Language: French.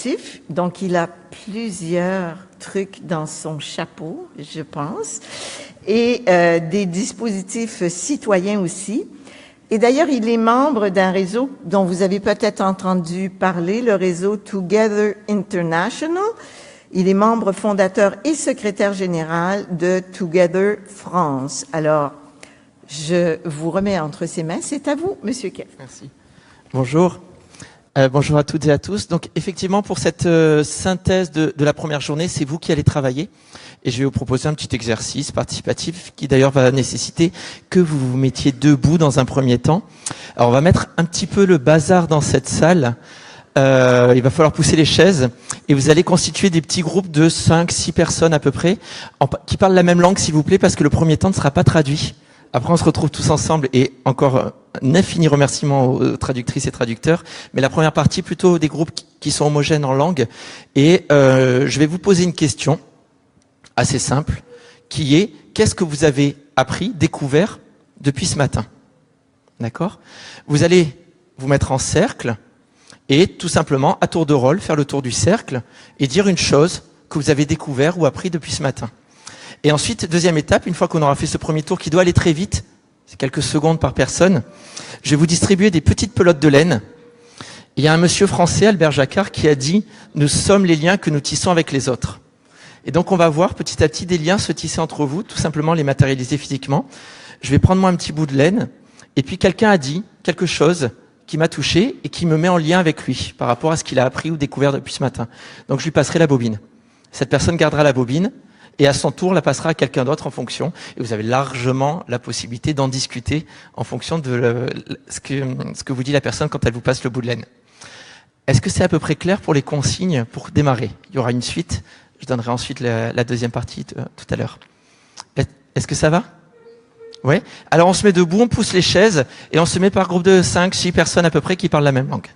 créatif, donc il a plusieurs trucs dans son chapeau, je pense, et des dispositifs citoyens aussi. Et d'ailleurs, il est membre d'un réseau dont vous avez peut-être entendu parler, le réseau Together International. Il est membre fondateur et secrétaire général de Together France. Alors, je vous remets entre ses mains. C'est à vous, Monsieur Keff. Merci. Bonjour. Bonjour à toutes et à tous. Donc, effectivement, pour cette synthèse de la première journée, c'est vous qui allez travailler. Et je vais vous proposer un petit exercice participatif qui d'ailleurs va nécessiter que vous vous mettiez debout dans un premier temps. Alors, on va mettre un petit peu le bazar dans cette salle. Il va falloir pousser les chaises et vous allez constituer des petits groupes de 5-6 personnes à peu près qui parlent la même langue, s'il vous plaît, parce que le premier temps ne sera pas traduit. Après, on se retrouve tous ensemble et encore un infini remerciement aux traductrices et traducteurs. Mais la première partie, plutôt des groupes qui sont homogènes en langue. Et je vais vous poser une question assez simple, qui est qu'est-ce que vous avez appris, découvert depuis ce matin? D'accord? Vous allez vous mettre en cercle et tout simplement, à tour de rôle, faire le tour du cercle et dire une chose que vous avez découvert ou appris depuis ce matin. Et ensuite, deuxième étape, une fois qu'on aura fait ce premier tour qui doit aller très vite, c'est quelques secondes par personne, je vais vous distribuer des petites pelotes de laine. Il y a un monsieur français, Albert Jacquard, qui a dit « Nous sommes les liens que nous tissons avec les autres ». Et donc, on va voir petit à petit des liens se tisser entre vous, tout simplement les matérialiser physiquement. Je vais prendre moi un petit bout de laine, et puis quelqu'un a dit quelque chose qui m'a touché et qui me met en lien avec lui par rapport à ce qu'il a appris ou découvert depuis ce matin. Donc, je lui passerai la bobine. Cette personne gardera la bobine, et à son tour la passera à quelqu'un d'autre en fonction. Et vous avez largement la possibilité d'en discuter en fonction de ce que vous dit la personne quand elle vous passe le bout de laine. Est-ce que c'est à peu près clair pour les consignes pour démarrer? Il y aura une suite. Je donnerai ensuite la deuxième partie tout à l'heure. Est-ce que ça va? Oui. Alors on se met debout, on pousse les chaises et on se met par groupe de 5-6 personnes à peu près qui parlent la même langue.